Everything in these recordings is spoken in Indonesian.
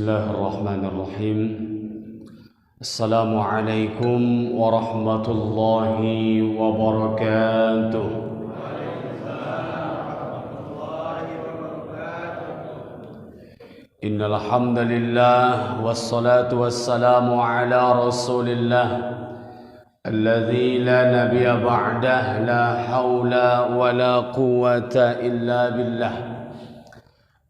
Bismillahirrahmanirrahim. Assalamualaikum warahmatullahi wabarakatuh. Innal hamdalillah wassalatu wassalamu ala Rasulillah alladzi la nabiyya ba'dah, la haula wala quwwata illa billah.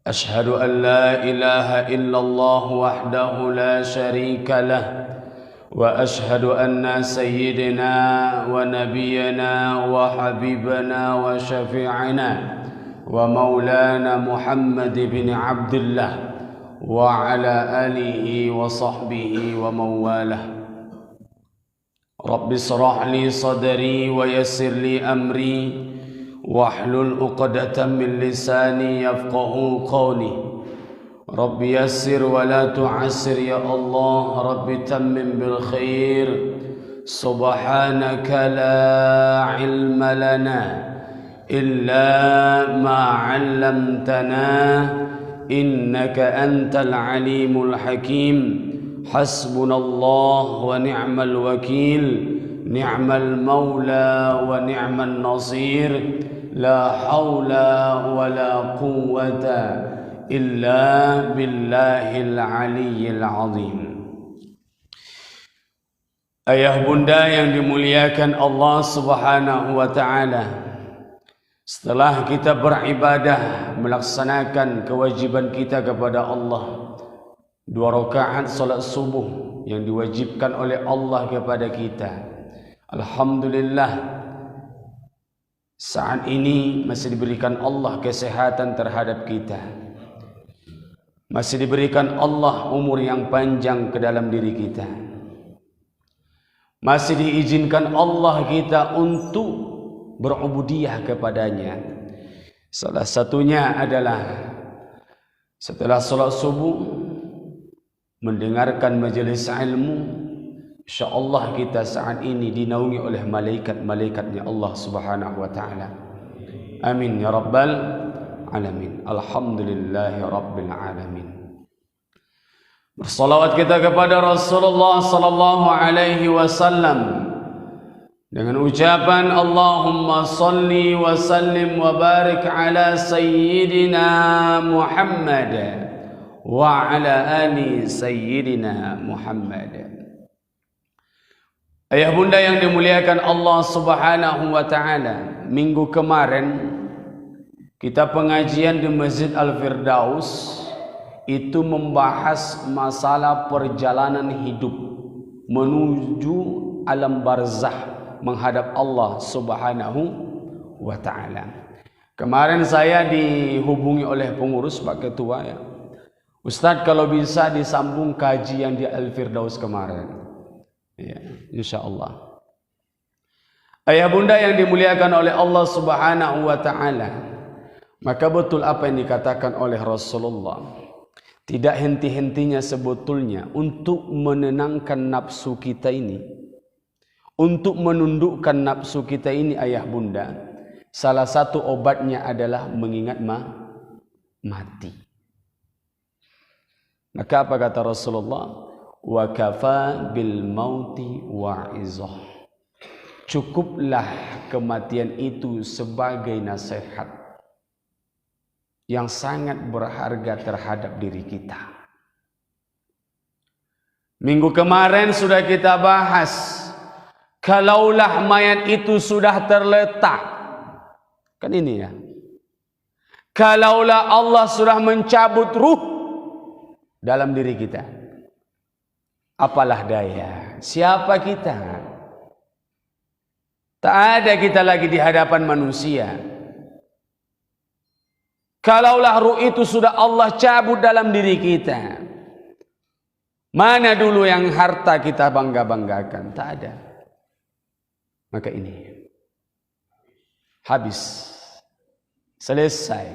أشهد أن لا إله إلا الله وحده لا شريك له وأشهد أن سيدنا ونبينا وحبيبنا وشفيعنا ومولانا محمد بن عبد الله وعلى آله وصحبه ومن والاه. رب اشرح لي صدري ويسر لي أمري واحلل عقدة من لساني يفقهوا قولي. رب يسر ولا تعسر يا الله. رب تمم بالخير. سبحانك لا علم لنا إلا ما علمتنا إنك أنت العليم الحكيم. حسبنا الله ونعم الوكيل. نعم المولى ونعم النصير. لا حول ولا قوة إلا بالله العلي العظيم. Ayah bunda yang dimuliakan Allah subhanahu wa ta'ala, setelah kita beribadah melaksanakan kewajiban kita kepada Allah, 2 rakaat salat subuh yang diwajibkan oleh Allah kepada kita, alhamdulillah saat ini masih diberikan Allah kesehatan terhadap kita, masih diberikan Allah umur yang panjang ke dalam diri kita, masih diizinkan Allah kita untuk berubudiyah kepadanya. Salah satunya adalah setelah salat subuh mendengarkan majelis ilmu. InsyaAllah kita saat ini dinaungi oleh malaikat-malaikatnya Allah subhanahu wa ta'ala. Amin ya rabbal alamin. Alhamdulillahi rabbil alamin. Bersalawat kita kepada Rasulullah sallallahu alaihi wasallam dengan ucapan Allahumma salli wa sallim wa barik ala sayyidina Muhammad wa ala ali sayyidina Muhammad. Ayah bunda yang dimuliakan Allah subhanahu wa ta'ala, minggu kemarin kita pengajian di Masjid Al-Firdaus itu membahas masalah perjalanan hidup menuju alam barzah menghadap Allah subhanahu wa ta'ala. Kemarin saya dihubungi oleh pengurus Pak Ketua, ya, Ustadz kalau bisa disambung kajian di Al-Firdaus kemarin. Ya, insyaallah. Ayah bunda yang dimuliakan oleh Allah subhanahu wa ta'ala, maka betul apa yang dikatakan oleh Rasulullah. Tidak henti-hentinya sebetulnya untuk menenangkan nafsu kita ini, untuk menundukkan nafsu kita ini ayah bunda. Salah satu obatnya adalah mengingat mati. Maka apa kata Rasulullah? Wa kafa bil mauti wa'izah. Cukuplah kematian itu sebagai nasihat yang sangat berharga terhadap diri kita. Minggu kemarin sudah kita bahas, kalaulah mayat itu sudah terletak, kan ini ya, kalaulah Allah sudah mencabut ruh dalam diri kita, apalah daya, siapa kita? Tak ada kita lagi di hadapan manusia. Kalaulah ruh itu sudah Allah cabut dalam diri kita, mana dulu yang harta kita bangga-banggakan? Tak ada. Maka ini habis, selesai.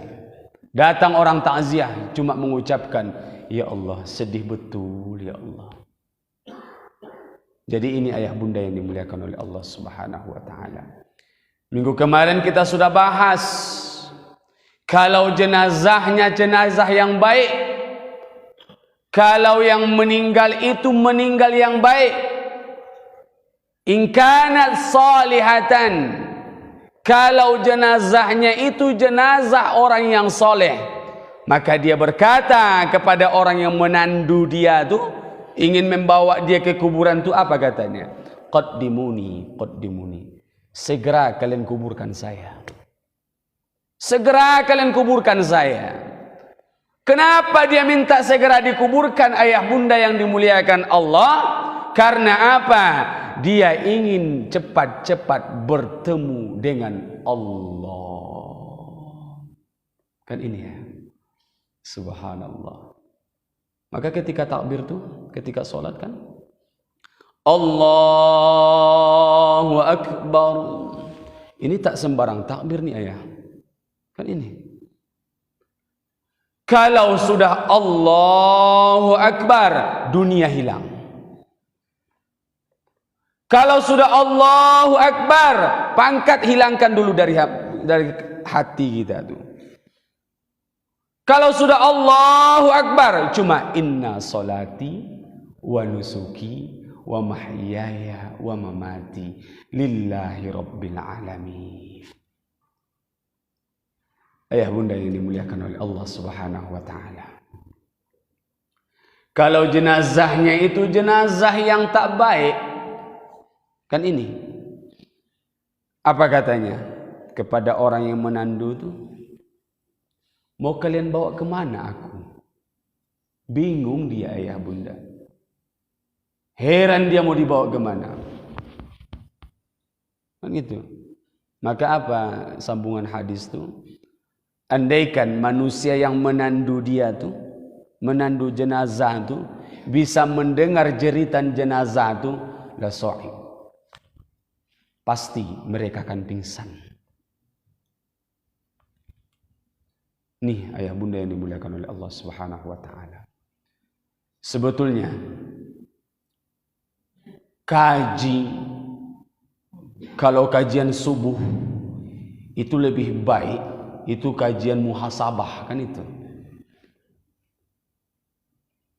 Datang orang takziah cuma mengucapkan, ya Allah sedih betul ya Allah. Jadi ini ayah bunda yang dimuliakan oleh Allah subhanahu wa ta'ala. Minggu kemarin kita sudah bahas, kalau jenazahnya jenazah yang baik, Kalau yang meninggal itu meninggal yang baik, in kanat salihatan, kalau jenazahnya itu jenazah orang yang soleh, maka dia berkata kepada orang yang menandu dia tu, ingin membawa dia ke kuburan tu, apa katanya? Qaddimuni, qaddimuni, segera kalian kuburkan saya. Segera kalian kuburkan saya. Kenapa dia minta segera dikuburkan, ayah bunda yang dimuliakan Allah? Karena apa? Dia ingin cepat-cepat bertemu dengan Allah. Kan ini ya. Subhanallah. Maka ketika takbir tuh, ketika sholat kan, Allahu Akbar. Ini tak sembarang takbir nih ayah. Kan ini. Kalau sudah Allahu Akbar, dunia hilang. Kalau sudah Allahu Akbar, pangkat hilangkan dulu dari hati kita tuh. Kalau sudah Allahu Akbar, cuma inna solati wa nusuki wa mahyaya wa mamati lillahi rabbil alamin. Ayah bunda yang dimuliakan oleh Allah Subhanahu wa ta'ala. Kalau jenazahnya itu jenazah yang tak baik, kan ini. Apa katanya? Kepada orang yang menandu itu, mau kalian bawa kemana aku? Bingung dia ayah bunda. Heran dia mau dibawa kemana. Kan gitu. Maka apa sambungan hadis itu? Andaikan manusia yang menandu dia tu, menandu jenazah tu, bisa mendengar jeritan jenazah tu, la sahih, pasti mereka akan pingsan. Nih ayah bunda yang dimuliakan oleh Allah Subhanahu wa ta'ala. Sebetulnya kaji, kalau kajian subuh itu lebih baik, itu kajian muhasabah, kan itu.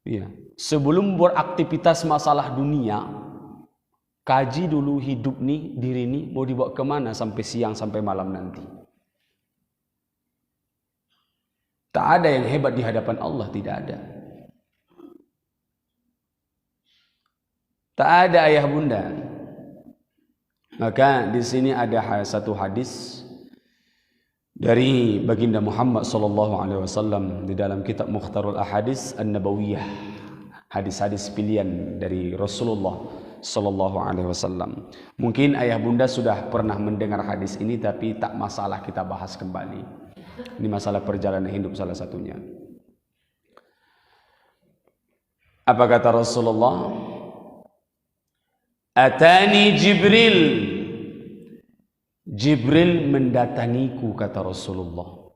Iya. Sebelum beraktivitas masalah dunia, kaji dulu hidup nih, diri nih mau dibawa kemana sampai siang sampai malam nanti. Tak ada yang hebat di hadapan Allah, tidak ada. Tak ada ayah bunda. Maka di sini ada satu hadis dari baginda Muhammad sallallahu alaihi wasallam di dalam kitab Mukhtarul Ahadits An-Nabawiyah, hadis-hadis pilihan dari Rasulullah sallallahu alaihi wasallam. Mungkin ayah bunda sudah pernah mendengar hadis ini, tapi tak masalah kita bahas kembali. Ini masalah perjalanan hidup salah satunya. Apa kata Rasulullah? Atani Jibril. Jibril mendatangiku, kata Rasulullah.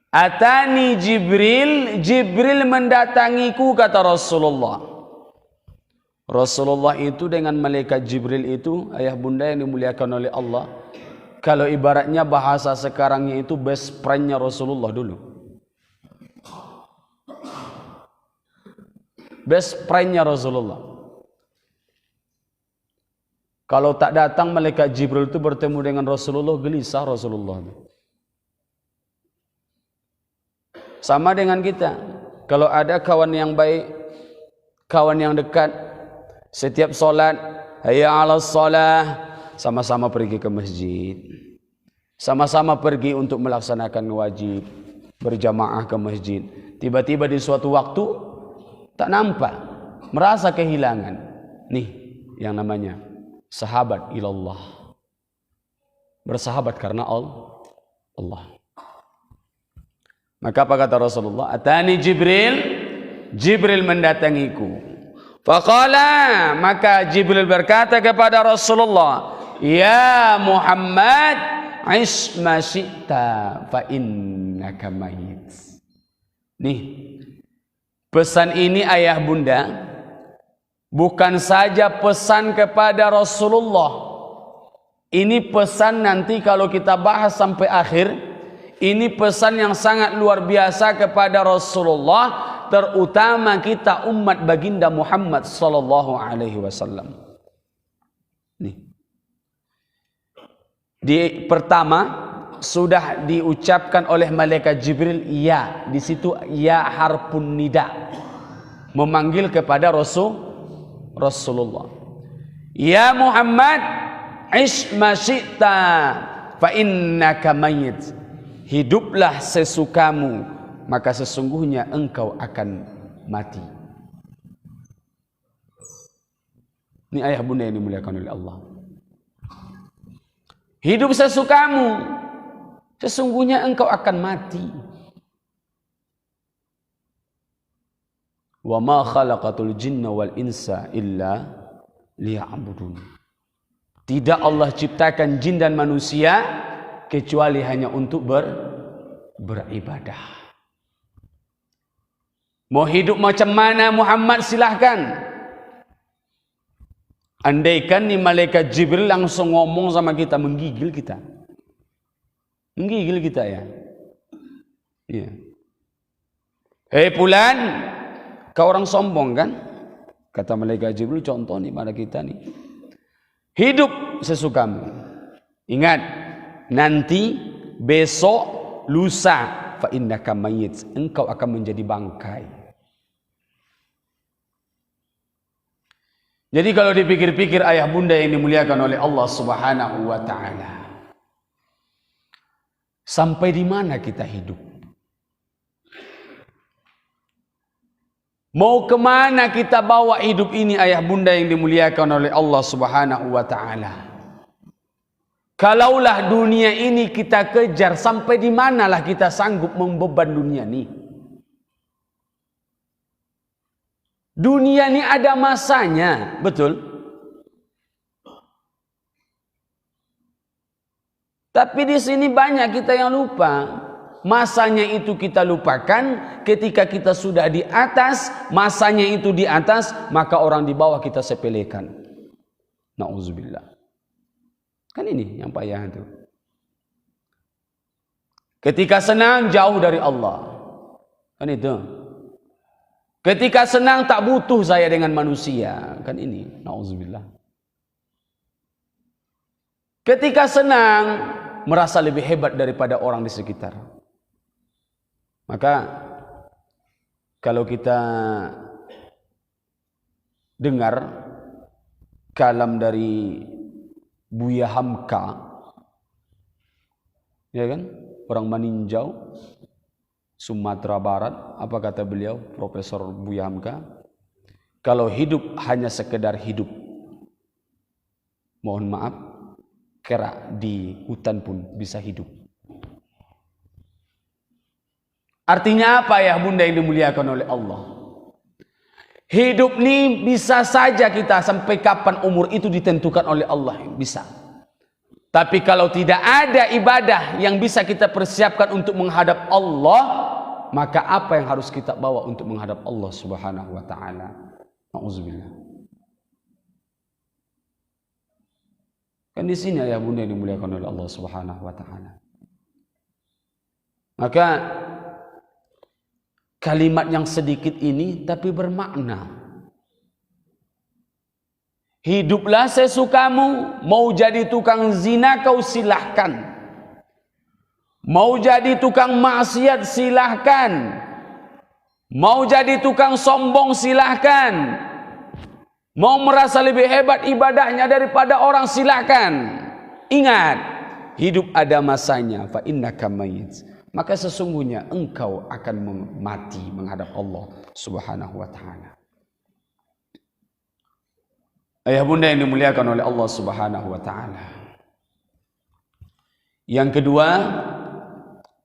Atani Jibril, Jibril mendatangiku, kata Rasulullah. Rasulullah itu dengan malaikat Jibril itu, ayah bunda yang dimuliakan oleh Allah, kalau ibaratnya bahasa sekarangnya itu best friend-nya Rasulullah dulu. Best friend-nya Rasulullah. Kalau tak datang malaikat Jibril itu bertemu dengan Rasulullah, gelisah Rasulullah. Sama dengan kita. Kalau ada kawan yang baik, kawan yang dekat, setiap solat, hayya 'alas shalah, sama-sama pergi ke masjid. Sama-sama pergi untuk melaksanakan wajib, berjamaah ke masjid. Tiba-tiba di suatu waktu tak nampak, merasa kehilangan. Nih yang namanya sahabat ilallah, bersahabat karena Allah. Maka apa kata Rasulullah? Atani Jibril, Jibril mendatangiku. Faqala, maka Jibril berkata kepada Rasulullah, ya Muhammad, ish ma syi'ta fa innaka mayit. Nih, pesan ini ayah bunda bukan saja pesan kepada Rasulullah. Ini pesan nanti kalau kita bahas sampai akhir. Ini pesan yang sangat luar biasa kepada Rasulullah terutama kita umat baginda Muhammad sallallahu alaihi wasallam. Nih. Pertama sudah diucapkan oleh malaikat Jibril ya, di situ ya harfun nida, memanggil kepada Rasulullah. Ya Muhammad, ish ma syi'ta fa innaka mayyit. Hiduplah sesukamu, maka sesungguhnya engkau akan mati. Ini ayah bunda yang dimuliakan oleh Allah. Hidup sesukamu, sesungguhnya engkau akan mati. Wa ma khalaqatul jinna wal insa illa liya'budun. Tidak Allah ciptakan jin dan manusia kecuali hanya untuk beribadah. Mau hidup macam mana Muhammad, silahkan. Andaikan nih malaikat Jibril langsung ngomong sama kita, menggigil kita. Menggigil kita ya. Iya. Hei Fulan, kau orang sombong kan? Kata malaikat Jibril, contoh nih pada kita nih. Hidup sesukamu. Ingat, nanti besok lusa fa innaka mayyit, engkau akan menjadi bangkai. Jadi kalau dipikir-pikir ayah bunda yang dimuliakan oleh Allah Subhanahu wa taala, sampai di mana kita hidup? Mau kemana kita bawa hidup ini ayah bunda yang dimuliakan oleh Allah Subhanahu wa taala? Kalaulah dunia ini kita kejar, sampai di manalah kita sanggup membeban dunia ini? Dunia ini ada masanya, betul? Tapi di sini banyak kita yang lupa. Masanya itu kita lupakan. Ketika kita sudah di atas, masanya itu di atas, maka orang di bawah kita sepelekan. Na'udzubillah. Kan ini yang payah itu. Ketika senang jauh dari Allah. Kan itu. Ketika senang tak butuh saya dengan manusia. Kan ini. Na'udzubillah. Ketika senang merasa lebih hebat daripada orang di sekitar. Maka kalau kita dengar kalam dari Buya Hamka, ya kan, orang Maninjau, Sumatera Barat, apa kata beliau, Profesor Buya Hamka? Kalau hidup hanya sekedar hidup, mohon maaf, kera di hutan pun bisa hidup. Artinya apa ya bunda yang dimuliakan oleh Allah? Hidup ini bisa saja kita sampai kapan umur itu ditentukan oleh Allah, bisa. Tapi kalau tidak ada ibadah yang bisa kita persiapkan untuk menghadap Allah, maka apa yang harus kita bawa untuk menghadap Allah Subhanahu wa taala? Nauzubillah. Kan di sini ya bunda yang dimuliakan oleh Allah Subhanahu wa taala. Maka kalimat yang sedikit ini tapi bermakna. Hiduplah sesukamu, mau jadi tukang zina kau silahkan. Mau jadi tukang maksiat silahkan. Mau jadi tukang sombong silahkan. Mau merasa lebih hebat ibadahnya daripada orang silahkan. Ingat, hidup ada masanya. Fa innaka mayyit. Maka sesungguhnya engkau akan mati menghadap Allah Subhanahu wa taala. Ayah bunda yang dimuliakan oleh Allah Subhanahu wa taala. Yang kedua,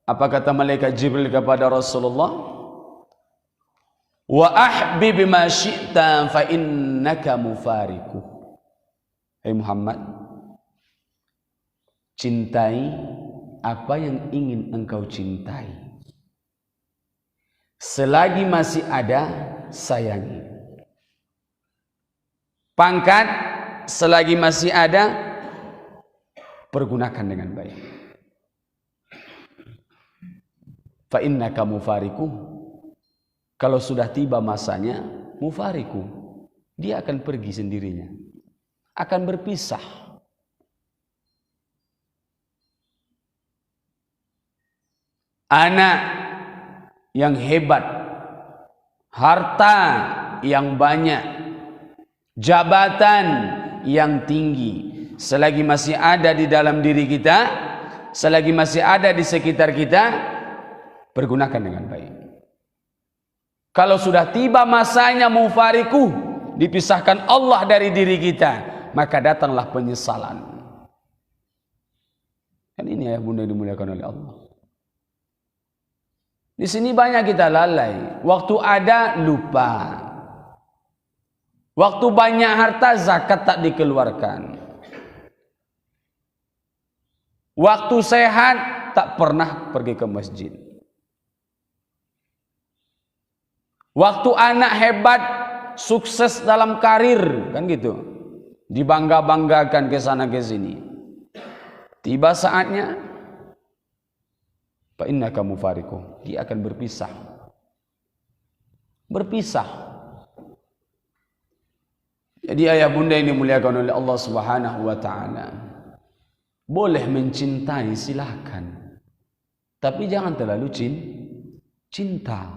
apa kata malaikat Jibril kepada Rasulullah? Wa ahbib ma syi'ta fa innaka mufariqu. Hai Muhammad, cintai apa yang ingin engkau cintai. Selagi masih ada, sayangi. Pangkat selagi masih ada, pergunakan dengan baik. Fa innaka mufariqu, Kalau sudah tiba masanya, mufariku, dia akan pergi sendirinya, akan berpisah. Anak yang hebat, harta yang banyak, jabatan yang tinggi, selagi masih ada di dalam diri kita, selagi masih ada di sekitar kita, pergunakan dengan baik. Kalau sudah tiba masanya mufariku, dipisahkan Allah dari diri kita, maka datanglah penyesalan. Kan ini ayah bunda dimuliakan oleh Allah. Di sini banyak kita lalai. Waktu ada lupa. Waktu banyak harta zakat tak dikeluarkan. Waktu sehat tak pernah pergi ke masjid. Waktu anak hebat, sukses dalam karir, kan gitu, dibangga-banggakan ke sana ke sini. Tiba saatnya, fa innaka mufariqu, dia akan berpisah. Berpisah. Jadi ayah bunda ini dimuliakan oleh Allah Subhanahu wa taala. Boleh mencintai silakan. Tapi jangan terlalu cinta.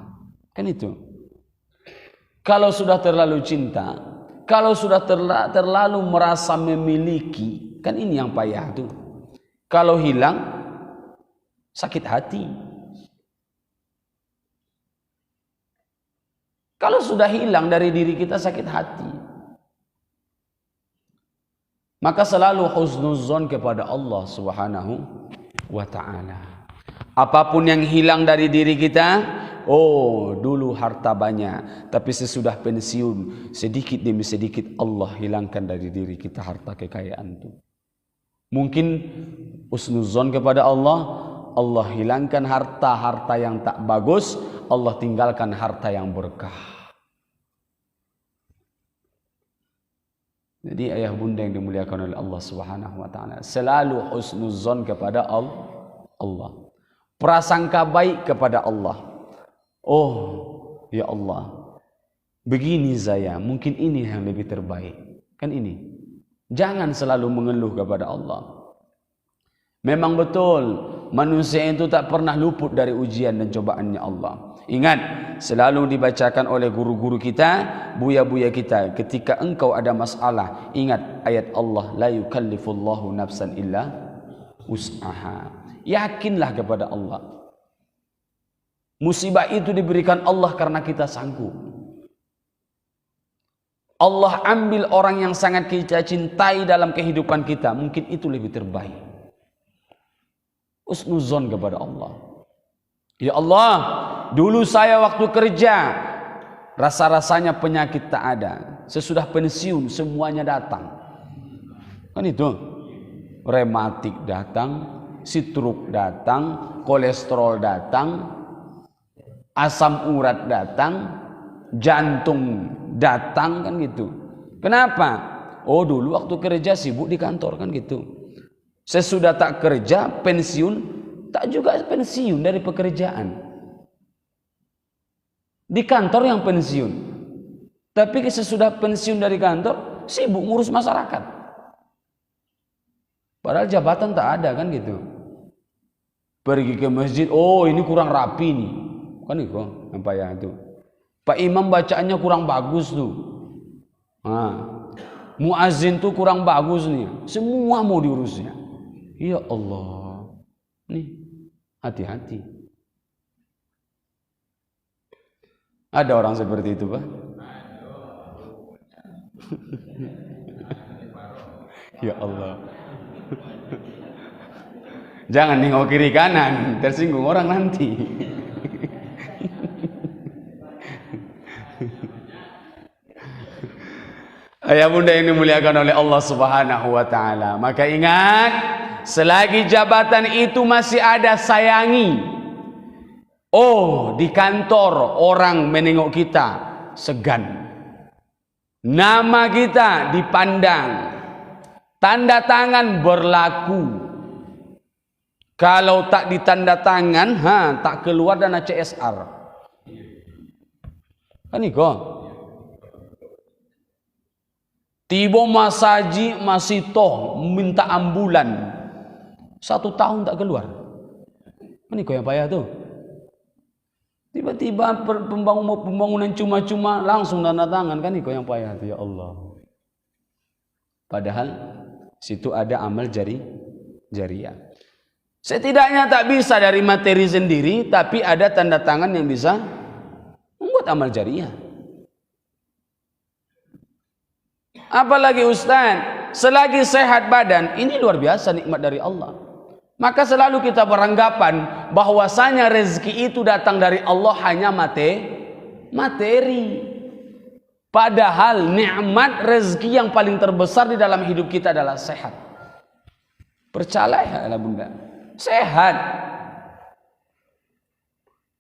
Kan itu. Kalau sudah terlalu cinta, kalau sudah terlalu merasa memiliki, kan ini yang payah tuh. Kalau hilang, sakit hati. Kalau sudah hilang dari diri kita, sakit hati. Maka selalu husnuzon kepada Allah Subhanahu wa ta'ala. Apapun yang hilang dari diri kita, oh dulu harta banyak, tapi sesudah pensiun sedikit demi sedikit Allah hilangkan dari diri kita harta kekayaan itu. Mungkin husnuzon kepada Allah, Allah hilangkan harta-harta yang tak bagus, Allah tinggalkan harta yang berkah. Jadi ayah bunda yang dimuliakan oleh Allah Subhanahu wa taala, selalu husnuzon kepada Allah. Prasangka baik kepada Allah. Oh, ya Allah, begini saya, mungkin ini yang lebih terbaik. Kan ini. Jangan selalu mengeluh kepada Allah. Memang betul, manusia itu tak pernah luput dari ujian dan cobaannya Allah. Ingat, selalu dibacakan oleh guru-guru kita, buya-buya kita, ketika engkau ada masalah, ingat ayat Allah, la yukallifullahu nafsan illa wus'aha. Yakinlah kepada Allah. Musibah itu diberikan Allah karena kita sanggup. Allah ambil orang yang sangat kita cintai dalam kehidupan kita, mungkin itu lebih terbaik. Husnuzon kepada Allah. Ya Allah, dulu saya waktu kerja, rasa-rasanya penyakit tak ada. Sesudah pensiun semuanya datang. Kan itu. Rematik datang, stroke datang, kolesterol datang, asam urat datang, jantung datang, kan gitu. Kenapa? Oh dulu waktu kerja sibuk di kantor, kan gitu. Sesudah tak kerja, pensiun, tak juga pensiun dari pekerjaan. Di kantor yang pensiun. Tapi sesudah pensiun dari kantor, sibuk ngurus masyarakat. Padahal jabatan tak ada, kan gitu. Pergi ke masjid, oh ini kurang rapi nih. Kan itu, apa ya itu. Pak Imam bacaannya kurang bagus tuh. Muazin tuh kurang bagus nih. Semua mau diurusnya. Ya Allah. Nih, hati-hati. Ada orang seperti itu, Pak? Ya Allah. Jangan nengok kiri kanan, tersinggung orang nanti. Ayah bunda yang dimuliakan oleh Allah Subhanahu wa taala, maka ingat, selagi jabatan itu masih ada, sayangi. Oh, di kantor orang menengok kita segan. Nama kita dipandang. Tanda tangan berlaku. Kalau tak ditanda tangan, tak keluar dana CSR. Kan iko. Tiba masaji masih toh minta ambulan 1 tahun tak keluar. Kan iko yang payah tuh. Tiba-tiba pembangunan cuma-cuma langsung tanda tangan, kan iko yang payah tuh, ya Allah. Padahal situ ada amal jariah. Setidaknya tak bisa dari materi sendiri, tapi ada tanda tangan yang bisa membuat amal jariah. Apalagi Ustaz, selagi sehat badan, ini luar biasa nikmat dari Allah. Maka selalu kita beranggapan bahwasanya rezeki itu datang dari Allah hanya materi. Padahal nikmat rezeki yang paling terbesar di dalam hidup kita adalah sehat. Percayalah bunda, sehat.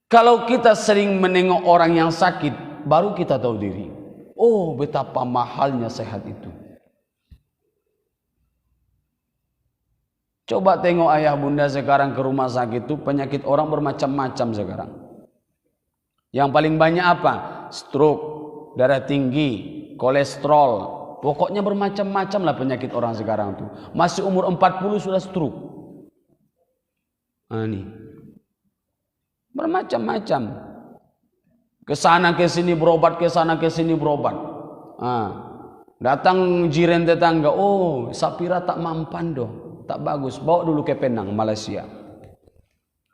Kalau kita sering menengok orang yang sakit, baru kita tahu diri. Oh, betapa mahalnya sehat itu. Coba tengok ayah bunda sekarang ke rumah sakit itu, penyakit orang bermacam-macam sekarang. Yang paling banyak apa? Stroke, darah tinggi, kolesterol. Pokoknya bermacam-macam lah penyakit orang sekarang tuh. Masih umur 40 sudah stroke. Nah, ini bermacam-macam. Kesana ke sini berobat, kesana ke sini berobat. Datang jiran tetangga, oh Sapira tak mampan doh, tak bagus, bawa dulu ke Penang, Malaysia.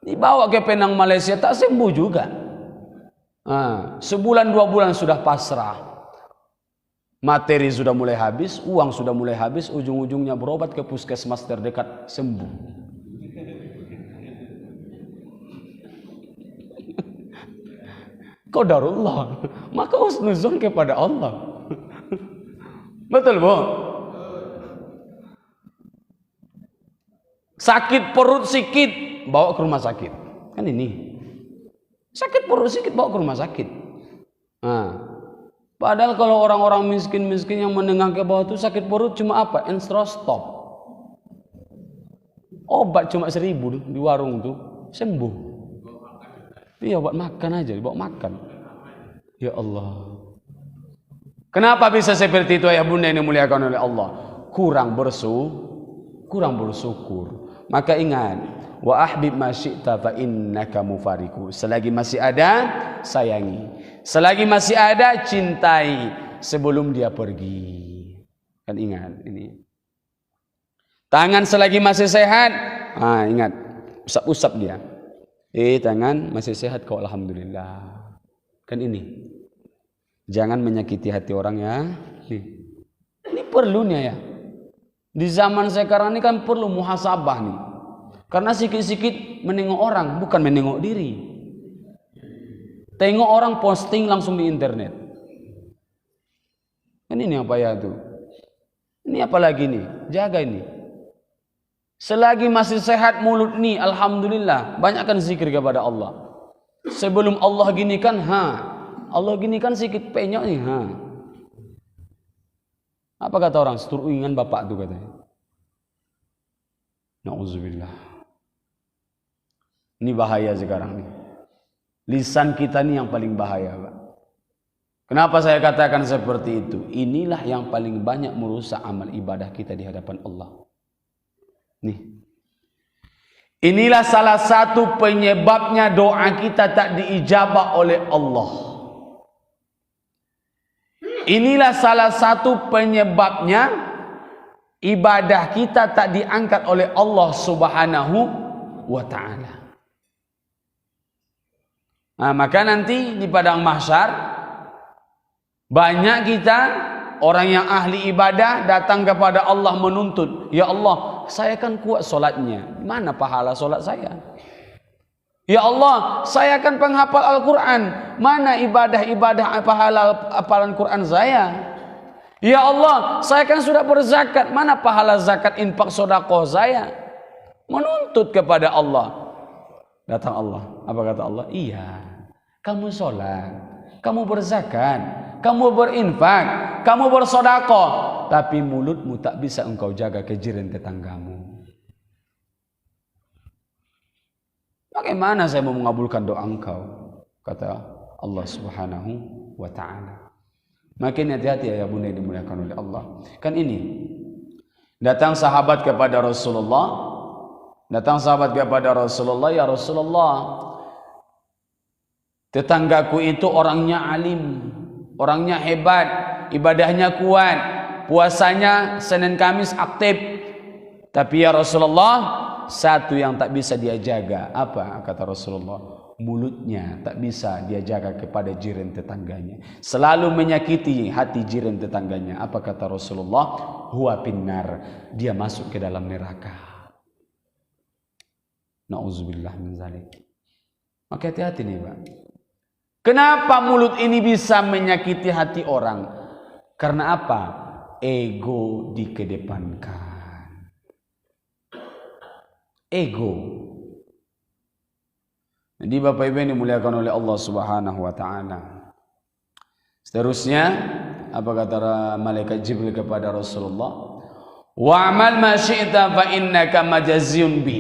Dibawa ke Penang, Malaysia, tak sembuh juga. Sebulan 2 bulan sudah pasrah. Materi sudah mulai habis, uang sudah mulai habis, ujung-ujungnya berobat ke puskesmas terdekat, sembuh. Qadarullah, maka husnuzon kepada Allah. Betul bu? Sakit perut sikit, bawa ke rumah sakit. Kan ini. Sakit perut sikit, bawa ke rumah sakit. Padahal kalau orang-orang miskin-miskin yang menengah ke bawah itu sakit perut cuma apa? Enstrostop. Obat cuma 1.000 di warung tuh, sembuh. Iya, buat makan aja, dibawa makan. Ya Allah. Kenapa bisa seperti itu ayah bunda yang dimuliakan oleh Allah? Kurang bersyukur. Maka ingat, wa ahbib ma syi'ta fa innaka mufariqu. Selagi masih ada, sayangi. Selagi masih ada, cintai sebelum dia pergi. Kan ingat ini. Tangan selagi masih sehat, ingat, usap-usap dia. Tangan masih sehat kau, alhamdulillah. Kan ini. Jangan menyakiti hati orang ya. Ini perlunya ya. Di zaman sekarang ini kan perlu muhasabah nih. Karena sikit-sikit menengok orang, bukan menengok diri. Tengok orang posting langsung di internet. Kan ini apa ya tuh? Ini apa lagi nih? Jaga ini. Selagi masih sehat mulut nih, alhamdulillah, banyakkan zikir kepada Allah. Sebelum Allah ginikan, Allah ginikan sikit penyok nih, Apa kata orang? Seturuingan bapak tuh katanya. Na'udzubillah. Ini bahaya sekarang nih. Lisan kita nih yang paling bahaya, Pak. Kenapa saya katakan seperti itu? Inilah yang paling banyak merusak amal ibadah kita di hadapan Allah. Nih. Inilah salah satu penyebabnya doa kita tak diijabah oleh Allah. Inilah salah satu penyebabnya ibadah kita tak diangkat oleh Allah Subhanahu wa ta'ala. Maka nanti di padang mahsyar banyak kita orang yang ahli ibadah datang kepada Allah menuntut, ya Allah, saya kan kuat solatnya, mana pahala solat saya? Ya Allah, saya kan penghafal Al-Quran, mana ibadah-ibadah pahala hafalan Quran saya? Ya Allah, saya kan sudah berzakat, mana pahala zakat infak sedekah saya? Menuntut kepada Allah. Datang Allah, apa kata Allah? Iya, kamu sholat, kamu berzakat, kamu berinfak, kamu bersedekah, tapi mulutmu tak bisa engkau jaga ke jiran tetanggamu. Bagaimana saya mau mengabulkan doa engkau? Kata Allah Subhanahu wa ta'ala. Makin hati-hati ya bunda yang dimuliakan oleh Allah. Kan ini datang sahabat kepada Rasulullah. Ya Rasulullah, tetanggaku itu orangnya alim, orangnya hebat, ibadahnya kuat, puasanya Senin Kamis aktif. Tapi ya Rasulullah, satu yang tak bisa dia jaga. Apa kata Rasulullah? Mulutnya tak bisa dia jaga kepada jiran tetangganya. Selalu menyakiti hati jiran tetangganya. Apa kata Rasulullah? Huwa finnar. Dia masuk ke dalam neraka. Na'udzubillah min zalik. Maka hati-hati nih Pak. Kenapa mulut ini bisa menyakiti hati orang? Karena apa? Ego dikedepankan. Ego. Jadi Bapak Ibu yang dimuliakan oleh Allah Subhanahu wa taala. Seterusnya apa kata malaikat Jibril kepada Rasulullah? Wa'mal ma syi'ta fa innaka majaziyun bi.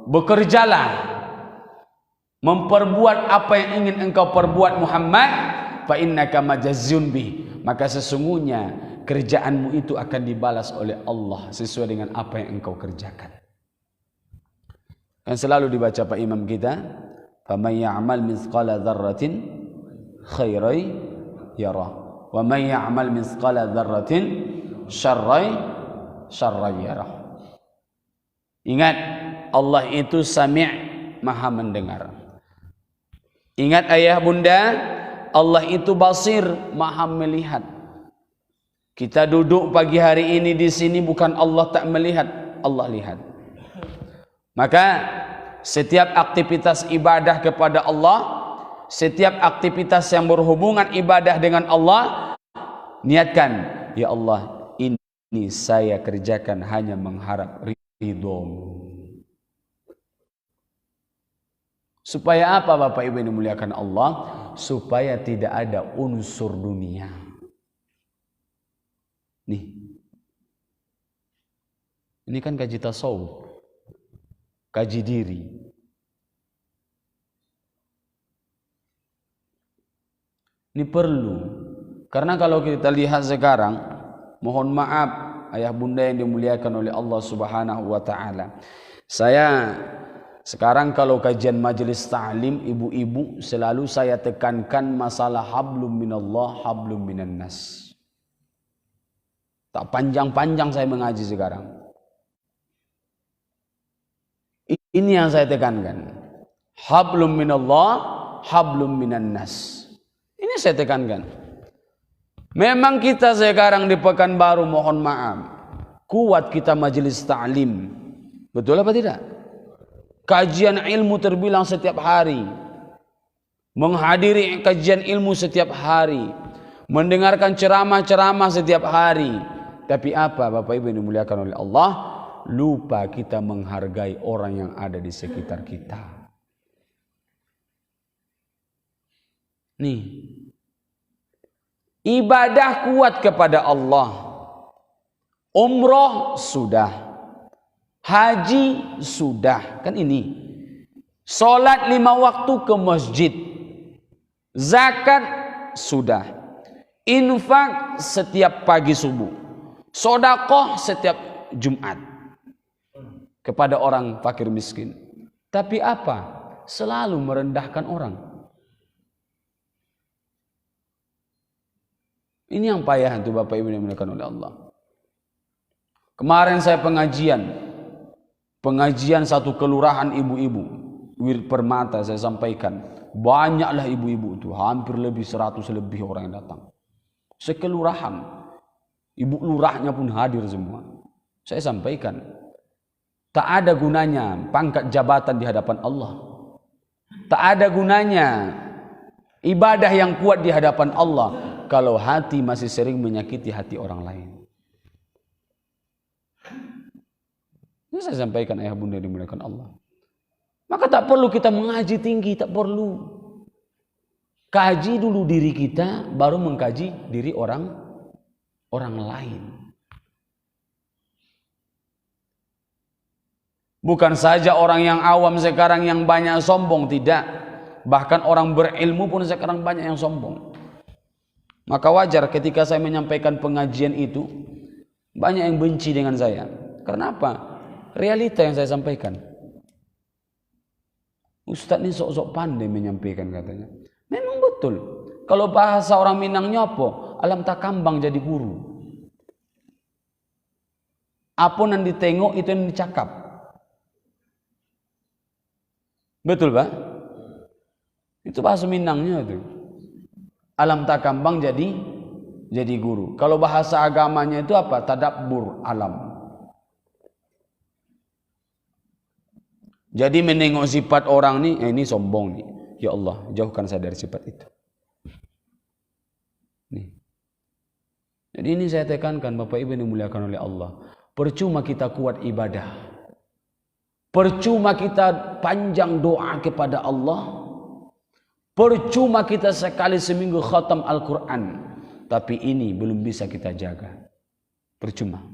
Bekerjalah, memperbuat apa yang ingin engkau perbuat Muhammad, fa innaka majaziyun bi. Maka sesungguhnya kerjaanmu itu akan dibalas oleh Allah sesuai dengan apa yang engkau kerjakan. Yang selalu dibaca Pak Imam kita, faman ya'mal mithqala dzarratin khairan yarah wa man ya'mal mithqala dzarratin syarran yarah. Ingat, Allah itu sami', maha mendengar. Ingat ayah bunda, Allah itu basir, maha melihat. Kita duduk pagi hari ini di sini bukan Allah tak melihat, Allah lihat. Maka setiap aktivitas ibadah kepada Allah, setiap aktivitas yang berhubungan ibadah dengan Allah, niatkan, ya Allah, ini saya kerjakan hanya mengharap ridho-Mu. Supaya apa Bapak Ibu yang dimuliakan Allah? Supaya tidak ada unsur dunia. Nih, ini kan kaji tasawuf, kaji diri. Ini perlu, karena kalau kita lihat sekarang, mohon maaf ayah bunda yang dimuliakan oleh Allah Subhanahu wa taala. Saya sekarang kalau kajian majelis ta'lim ibu-ibu selalu saya tekankan masalah hablum minallah, hablum minan nas. Tak panjang-panjang saya mengaji sekarang. Ini yang saya tekankan. Hablum minallah, hablum minan nas. Ini saya tekankan. Memang kita sekarang di Pekanbaru, mohon maaf, kuat kita majelis ta'lim. Betul apa tidak? Kajian ilmu terbilang setiap hari. Menghadiri kajian ilmu setiap hari. Mendengarkan ceramah-ceramah setiap hari. Tapi apa Bapak Ibu yang dimuliakan oleh Allah? Lupa kita menghargai orang yang ada di sekitar kita. Nih, ibadah kuat kepada Allah. Umroh sudah, haji sudah, kan ini. Salat 5 waktu ke masjid, zakat sudah, infak setiap pagi subuh, sedekah setiap Jumat kepada orang fakir miskin. Tapi apa? Selalu merendahkan orang. Ini yang payah itu Bapak Ibu yang dimuliakan oleh Allah. Kemarin saya pengajian satu kelurahan ibu-ibu, Wir Permata, saya sampaikan. Banyaklah ibu-ibu itu, hampir lebih 100 lebih orang yang datang. Sekelurahan, ibu lurahnya pun hadir semua. Saya sampaikan, tak ada gunanya pangkat jabatan di hadapan Allah. Tak ada gunanya ibadah yang kuat di hadapan Allah kalau hati masih sering menyakiti hati orang lain. Ini saya sampaikan ayah bunda dimuliakan Allah. Maka tak perlu kita mengaji tinggi, tak perlu. Kaji dulu diri kita, baru mengkaji diri orang lain. Bukan saja orang yang awam sekarang yang banyak sombong, tidak. Bahkan orang berilmu pun sekarang banyak yang sombong. Maka wajar ketika saya menyampaikan pengajian itu, banyak yang benci dengan saya. Karena apa? Realita yang saya sampaikan. Ustadz ini sok-sok pandai menyampaikan katanya. Memang betul. Kalau bahasa orang Minangnya apa? Alam tak kambang jadi guru. Apa yang ditengok itu yang dicakap. Betul Pak? Itu bahasa Minangnya itu. Alam tak kambang jadi guru. Kalau bahasa agamanya itu apa? Tadabbur alam. Jadi menengok sifat orang nih, ini sombong nih. Ya Allah, jauhkan saya dari sifat itu. Nih. Jadi ini saya tekankan Bapak Ibu yang dimuliakan oleh Allah. Percuma kita kuat ibadah. Percuma kita panjang doa kepada Allah. Percuma kita sekali seminggu khatam Al-Quran. Tapi ini belum bisa kita jaga. Percuma.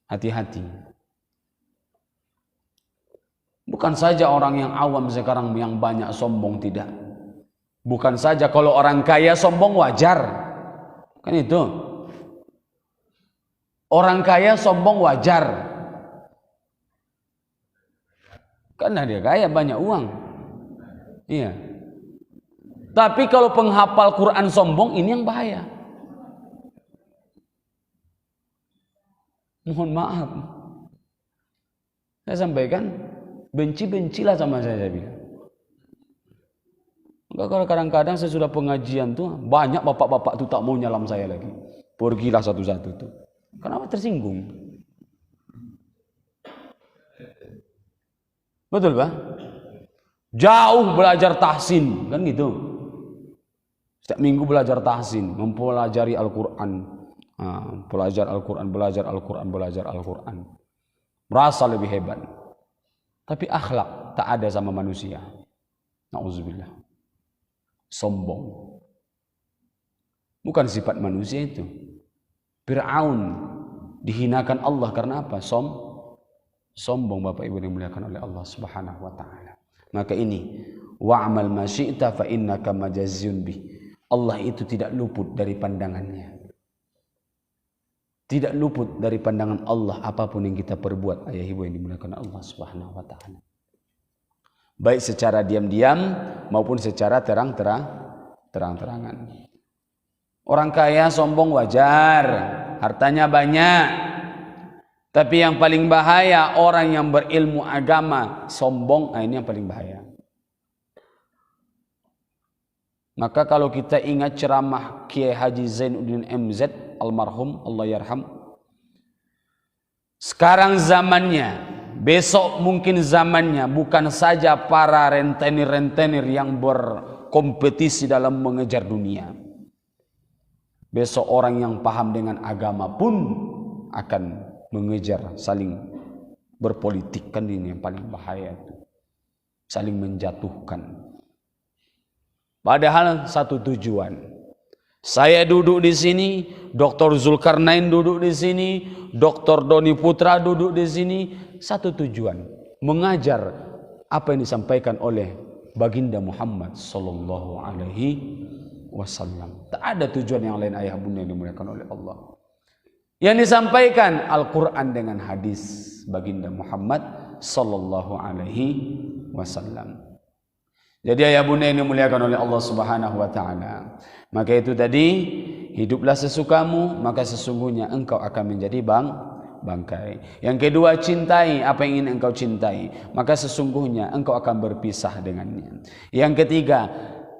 Hati-hati. Bukan saja orang yang awam sekarang yang banyak sombong, tidak. Bukan saja kalau orang kaya sombong wajar. Kan itu. Orang kaya sombong wajar. Karena dia kaya banyak uang. Iya. Tapi kalau penghafal Quran sombong, ini yang bahaya. Mohon maaf. Saya sampaikan, benci-bencilah sama saya bilang. Enggak, kalau kadang-kadang saya sudah pengajian tuh, banyak bapak-bapak tuh tak mau nyalam saya lagi. Pergilah satu-satu tuh. Kenapa tersinggung? Betul Pak? Jauh belajar tahsin, kan gitu. Setiap minggu belajar tahsin, mempelajari Al-Quran. Belajar Al-Quran. Merasa lebih hebat. Tapi akhlak tak ada sama manusia. Na'udzubillah. Sombong. Bukan sifat manusia itu. Fir'aun dihinakan Allah karena apa? Sombong Bapak Ibu yang dimuliakan oleh Allah Subhanahu wa taala. Maka ini wa'mal ma syi'ta fa innaka majazzun bih. Allah itu tidak luput dari pandangannya. Tidak luput dari pandangan Allah apapun yang kita perbuat, ayah ibu yang dimuliakan Allah Subhanahu wa taala. Baik secara diam-diam maupun secara terang-terangan. Orang kaya sombong wajar, hartanya banyak. Tapi yang paling bahaya orang yang berilmu agama sombong, ini yang paling bahaya. Maka kalau kita ingat ceramah Kiai Haji Zainuddin MZ almarhum, Allah yarham. Sekarang zamannya, besok mungkin zamannya bukan saja para rentenir-rentenir yang berkompetisi dalam mengejar dunia. Besok orang yang paham dengan agama pun akan mengejar saling berpolitik, kan ini yang paling bahaya itu. Saling menjatuhkan. Padahal satu tujuan. Saya duduk di sini, Dr. Zulkarnain duduk di sini, Dr. Doni Putra duduk di sini, satu tujuan, mengajar apa yang disampaikan oleh Baginda Muhammad sallallahu alaihi wasallam. Tak ada tujuan yang lain ayah bunda yang dimuliakan oleh Allah. Yang disampaikan Al-Quran dengan hadis Baginda Muhammad sallallahu alaihi wasallam. Jadi ayah bunda yang dimuliakan oleh Allah Subhanahu wa taala. Maka itu tadi, hiduplah sesukamu, maka sesungguhnya engkau akan menjadi bangkai. Yang kedua, cintai apa yang ingin engkau cintai, maka sesungguhnya engkau akan berpisah dengannya. Yang ketiga,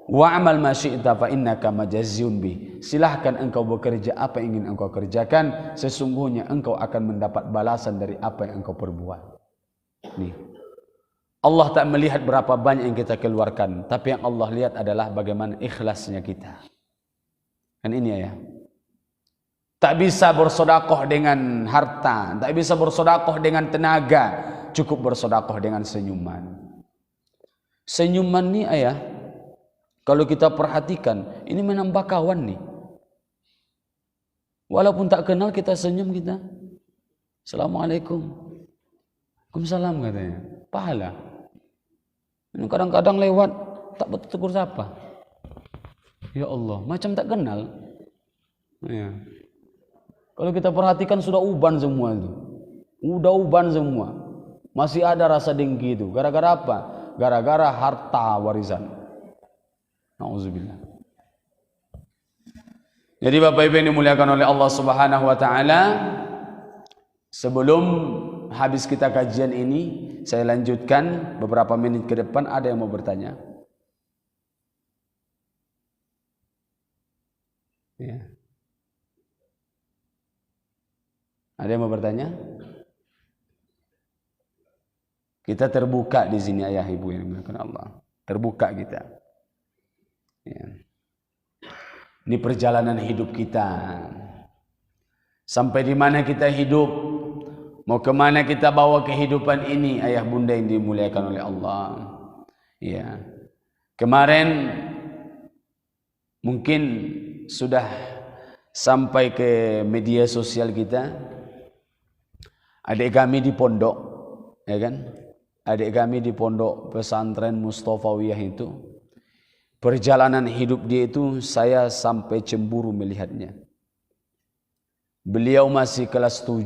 wa'amal ma syi'ta fa innaka majazzun bih. Silahkan engkau bekerja apa yang ingin engkau kerjakan, sesungguhnya engkau akan mendapat balasan dari apa yang engkau perbuat. Nih. Allah tak melihat berapa banyak yang kita keluarkan, tapi yang Allah lihat adalah bagaimana ikhlasnya kita. Kan ini ya. Tak bisa bersedekah dengan harta, tak bisa bersedekah dengan tenaga, cukup bersedekah dengan senyuman. Senyuman nih ayah, kalau kita perhatikan, ini menambah kawan nih. Walaupun tak kenal kita senyum kita. Assalamualaikum. Waalaikumsalam katanya. Pahala. Kadang-kadang lewat tak betul tegur siapa. Ya Allah, macam tak kenal. Ya. Kalau kita perhatikan sudah uban semua itu. Udah uban semua. Masih ada rasa dengki itu. Gara-gara apa? Gara-gara harta warisan. Nauzubillah. Jadi Bapak Ibu yang dimuliakan oleh Allah Subhanahu wa taala, sebelum habis kita kajian ini, saya lanjutkan beberapa menit ke depan. Ada yang mau bertanya? Ya. Ada yang mau bertanya? Kita terbuka di sini ayah ibu yang dimuliakan Allah. Terbuka kita. Ya. Ini perjalanan hidup kita. Sampai di mana kita hidup? Mau kemana kita bawa kehidupan ini, ayah bunda yang dimuliakan oleh Allah? Ya. Kemarin mungkin sudah sampai ke media sosial kita. Adik kami di pondok, ya kan? Adik kami di pondok pesantren Mustafawiyah itu, perjalanan hidup dia itu saya sampai cemburu melihatnya. Beliau masih kelas 7,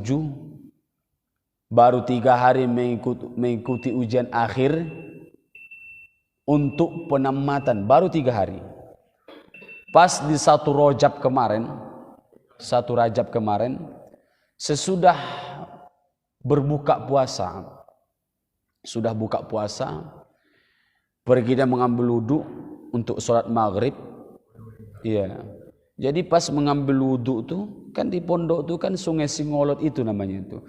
baru 3 hari mengikuti ujian akhir untuk penamatan, baru 3 hari. Pas di 1 Rajab kemarin, sesudah berbuka puasa, sudah buka puasa, pergi dan mengambil wudhu untuk sholat maghrib. Iya. Jadi pas mengambil wudhu tuh, kan di pondok tuh kan Sungai Singolot itu namanya itu,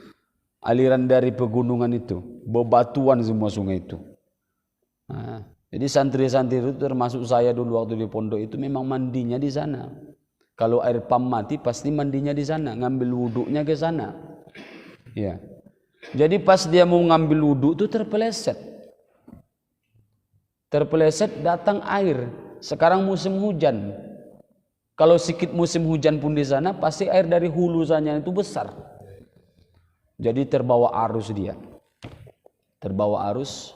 aliran dari pegunungan itu, bebatuan semua sungai itu. Nah, jadi santri-santri itu termasuk saya dulu waktu di pondok itu memang mandinya di sana. Kalau air pam mati pasti mandinya di sana, ngambil wudhunya ke sana. Ya. Jadi pas dia mau ngambil wudhu itu terpeleset datang air. Sekarang musim hujan. Kalau sedikit musim hujan pun di sana pasti air dari hulu sana itu besar. Jadi terbawa arus dia. Terbawa arus.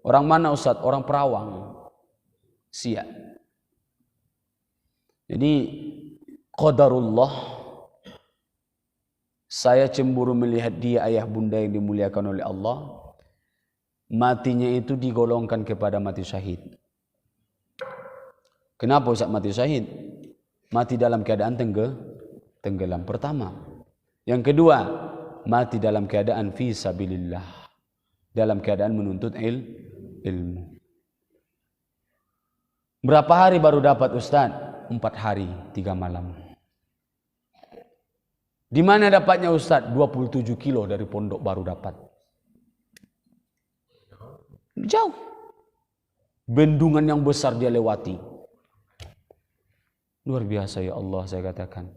Orang mana Ustadz? Orang Perawang. Siak. Jadi qadarullah, saya cemburu melihat dia, ayah bunda yang dimuliakan oleh Allah. Matinya itu digolongkan kepada mati syahid. Kenapa Ustaz mati syahid? Mati dalam keadaan tenggelam pertama. Yang kedua, mati dalam keadaan fi sabilillah, dalam keadaan menuntut ilmu. Berapa hari baru dapat Ustaz? 4 hari 3 malam. Di mana dapatnya Ustaz? 27 kilo dari pondok baru dapat. Jauh. Bendungan yang besar dia lewati. Luar biasa ya Allah, saya katakan.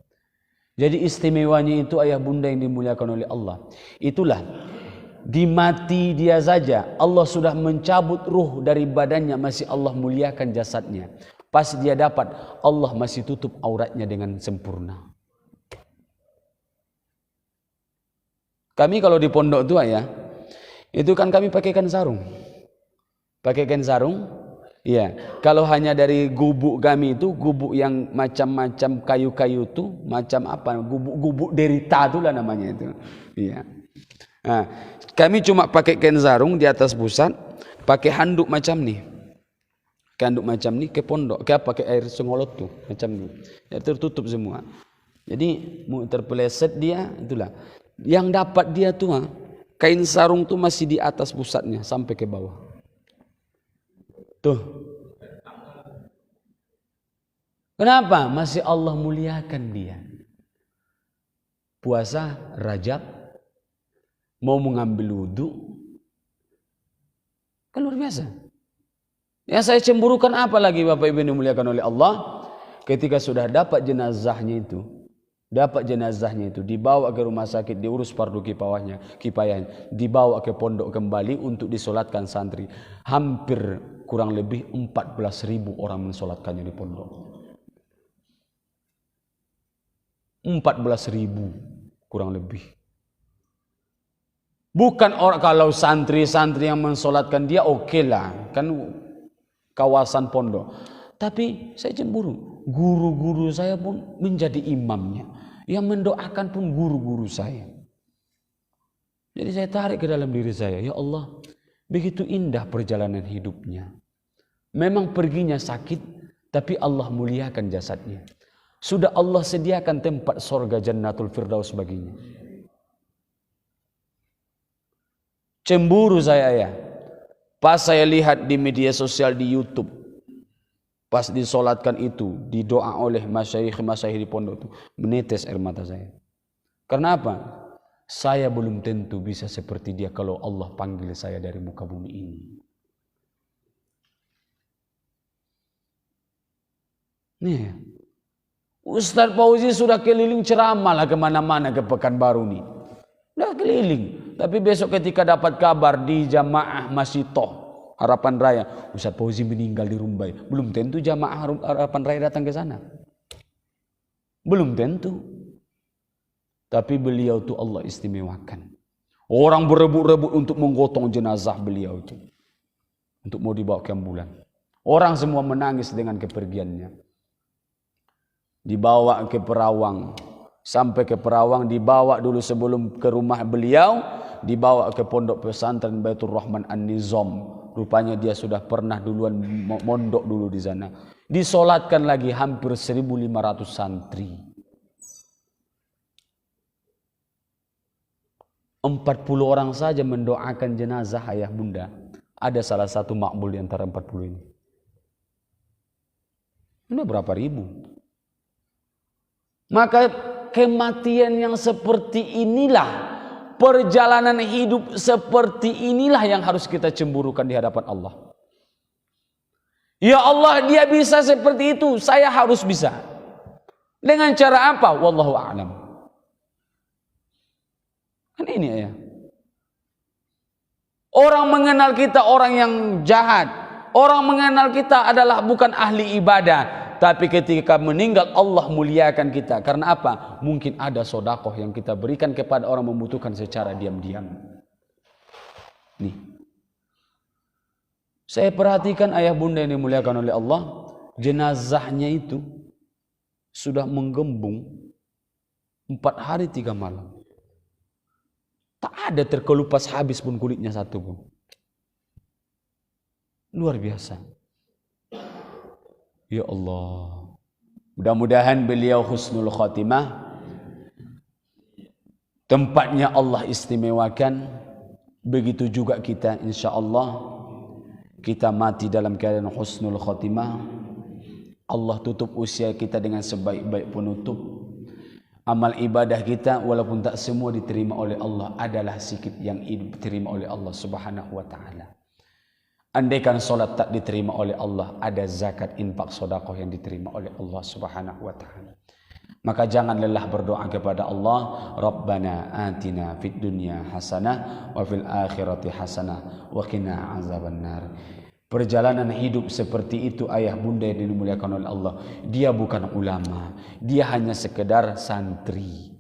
Jadi istimewanya itu ayah bunda yang dimuliakan oleh Allah. Itulah, di mati dia saja Allah sudah mencabut ruh dari badannya, masih Allah muliakan jasadnya. Pas dia dapat, Allah masih tutup auratnya dengan sempurna. Kami kalau di pondok tua ya, itu kan kami pakaikan sarung. Pakaikan sarung, ya. Kalau hanya dari gubuk kami itu, gubuk yang macam-macam kayu-kayu itu, macam apa? Gubuk derita itulah namanya itu. Iya. Nah, kami cuma pakaikan sarung di atas pusat, pakai handuk macam nih. Handuk macam nih ke pondok, pakai air sengolot tuh, macam nih. Ya, tertutup semua. Jadi terpeleset dia, itulah. Yang dapat dia tuh kain sarung tuh masih di atas pusatnya sampai ke bawah. Tuh. Kenapa? Masih Allah muliakan dia. Puasa Rajab, mau mengambil wudhu, kan luar biasa. Yang saya cemburukan apa lagi Bapak Ibu yang dimuliakan oleh Allah? Ketika sudah dapat jenazahnya itu, dibawa ke rumah sakit, diurus fardu kifayahnya, dibawa ke pondok kembali untuk disolatkan santri. Hampir kurang lebih 14.000 orang mensolatkannya di pondok. 14.000 kurang lebih. Bukan orang kalau santri-santri yang mensolatkan dia oke lah, kan kawasan pondok. Tapi saya cemburu, guru-guru saya pun menjadi imamnya, yang mendoakan pun guru-guru saya. Jadi saya tarik ke dalam diri saya, ya Allah, begitu indah perjalanan hidupnya. Memang perginya sakit, tapi Allah muliakan jasadnya. Sudah Allah sediakan tempat sorga Jannatul Firdaus baginya. Cemburu saya ya. Pas saya lihat di media sosial di YouTube, pas disolatkan itu, didoa oleh masyayikh di pondok itu, menetes air mata saya. Karena apa? Saya belum tentu bisa seperti dia kalau Allah panggil saya dari muka bumi ini. Nih, Ustadz Fauzi sudah keliling ceramah lah kemana-mana ke Pekanbaru nih. Udah keliling. Tapi besok ketika dapat kabar di jamaah Masjid Harapan Raya, Ustadz Fauzi meninggal di Rumbai. Belum tentu jamaah Harapan Raya datang ke sana. Belum tentu. Tapi beliau itu Allah istimewakan. Orang berebut-rebut untuk menggotong jenazah beliau itu. Untuk mau dibawa ke ambulan. Orang semua menangis dengan kepergiannya. Dibawa ke Perawang. Sampai ke Perawang, dibawa dulu sebelum ke rumah beliau, dibawa ke pondok pesantren Baitur Rahman An-Nizam. Rupanya dia sudah pernah duluan mondok dulu di sana. Disolatkan lagi hampir 1.500 santri. 40 orang saja mendoakan jenazah ayah bunda. Ada salah satu makbul di antara 40 ini. Ini berapa ribu? Maka kematian yang seperti inilah, perjalanan hidup seperti inilah yang harus kita cemburukan di hadapan Allah. Ya Allah, dia bisa seperti itu, saya harus bisa. Dengan cara apa? Wallahu a'lam. Kan ini ya. Orang mengenal kita orang yang jahat. Orang mengenal kita adalah bukan ahli ibadah. Tapi ketika meninggal Allah muliakan kita. Karena apa? Mungkin ada sodakoh yang kita berikan kepada orang membutuhkan secara diam-diam. Nih. Saya perhatikan ayah bunda yang dimuliakan oleh Allah. Jenazahnya itu sudah menggembung 4 hari 3 malam. Tak ada terkelupas habis pun kulitnya satu pun. Luar biasa. Ya Allah, mudah-mudahan beliau husnul khatimah, tempatnya Allah istimewakan. Begitu juga kita, insya Allah kita mati dalam keadaan husnul khatimah. Allah tutup usia kita dengan sebaik-baik penutup. Amal ibadah kita walaupun tak semua diterima oleh Allah, adalah sedikit yang diterima oleh Allah Subhanahu wa ta'ala. Andaikan solat tak diterima oleh Allah, ada zakat, infak, sedekah yang diterima oleh Allah Subhanahu wa ta'ala. Maka jangan lelah berdoa kepada Allah. Rabbana atina fid dunya hasanah wa fil akhirati hasanah wa qina azabannar. Perjalanan hidup seperti itu ayah bunda yang dimuliakan oleh Allah. Dia bukan ulama, dia hanya sekedar santri.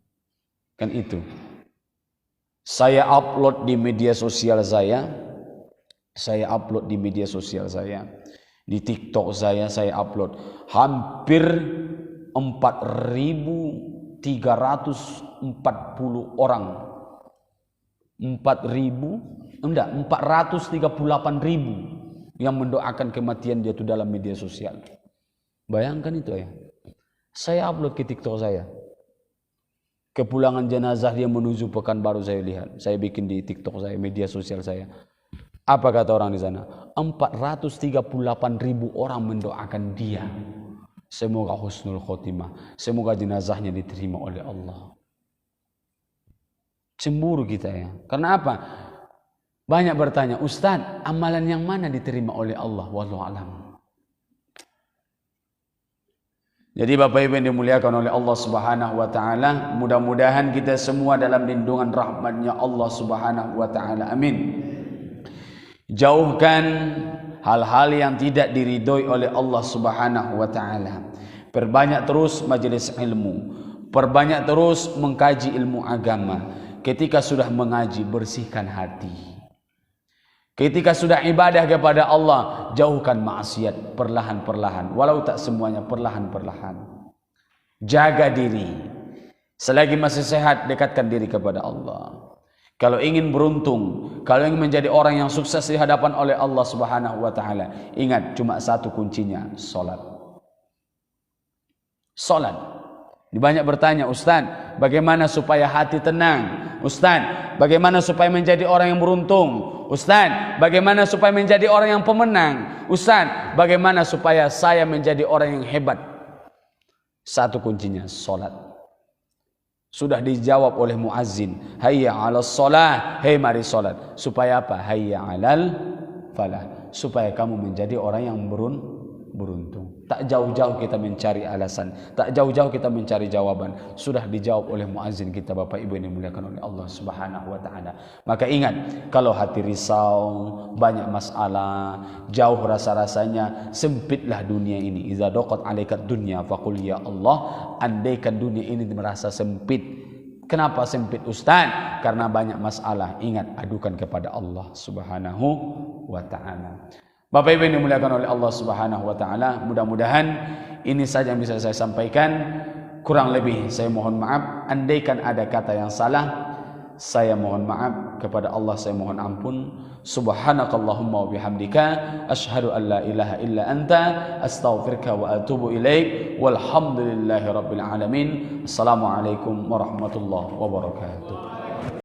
Kan itu. Saya upload di media sosial saya upload di media sosial saya, di TikTok saya upload hampir 4.340 orang, 438.000 yang mendoakan kematian dia itu dalam media sosial. Bayangkan itu ya. Saya upload ke TikTok saya. Kepulangan jenazah dia menuju Pekanbaru saya lihat. Saya bikin di TikTok saya, media sosial saya. Apa kata orang di sana? 438.000 orang mendoakan dia. Semoga husnul khotimah. Semoga jenazahnya diterima oleh Allah. Cemburu kita ya. Karena apa? Banyak bertanya, Ustaz, amalan yang mana diterima oleh Allah? Wallahu a'lam. Jadi Bapak Ibu yang dimuliakan oleh Allah Subhanahu wa ta'ala, mudah-mudahan kita semua dalam lindungan rahmatnya Allah Subhanahu wa ta'ala. Amin. Jauhkan hal-hal yang tidak diridhoi oleh Allah Subhanahu wa ta'ala. Perbanyak terus majelis ilmu. Perbanyak terus mengkaji ilmu agama. ketika sudah mengaji, bersihkan hati. Ketika sudah ibadah kepada Allah, jauhkan maksiat perlahan-perlahan. Walau tak semuanya, perlahan-perlahan. Jaga diri. Selagi masih sehat, dekatkan diri kepada Allah. Kalau ingin beruntung, kalau ingin menjadi orang yang sukses di hadapan oleh Allah Subhanahu wa taala, ingat cuma satu kuncinya, salat. Salat. Banyak bertanya, Ustaz, bagaimana supaya hati tenang? Ustaz, bagaimana supaya menjadi orang yang beruntung? Ustaz, bagaimana supaya menjadi orang yang pemenang? Ustaz, bagaimana supaya saya menjadi orang yang hebat? Satu kuncinya, salat. Sudah dijawab oleh muazzin, hayya 'alas shalah, hei mari salat. Supaya apa? Hayya 'alal falah. Supaya kamu menjadi orang yang beruntung. Tak jauh-jauh kita mencari alasan, tak jauh-jauh kita mencari jawaban. Sudah dijawab oleh muazzin kita, Bapak Ibu yang dimuliakan oleh Allah Subhanahu wa taala. Maka ingat, kalau hati risau, banyak masalah, jauh rasa-rasanya, sempitlah dunia ini. Iza daqat 'alaikat dunya faqul ya Allah. Andaikan dunia ini merasa sempit. Kenapa sempit, Ustaz? Karena banyak masalah. Ingat, adukan kepada Allah Subhanahu wa taala. Bapak Ibu yang dimuliakan oleh Allah Subhanahu wa taala, mudah-mudahan ini saja yang bisa saya sampaikan. Kurang lebih saya mohon maaf. Andaikan ada kata yang salah, saya mohon maaf. Kepada Allah saya mohon ampun. Subhanakallahumma wa bihamdika asyhadu an la ilaha illa anta astaghfiruka wa atubu ilaik. Walhamdulillahi rabbil alamin. Assalamualaikum warahmatullahi wabarakatuh.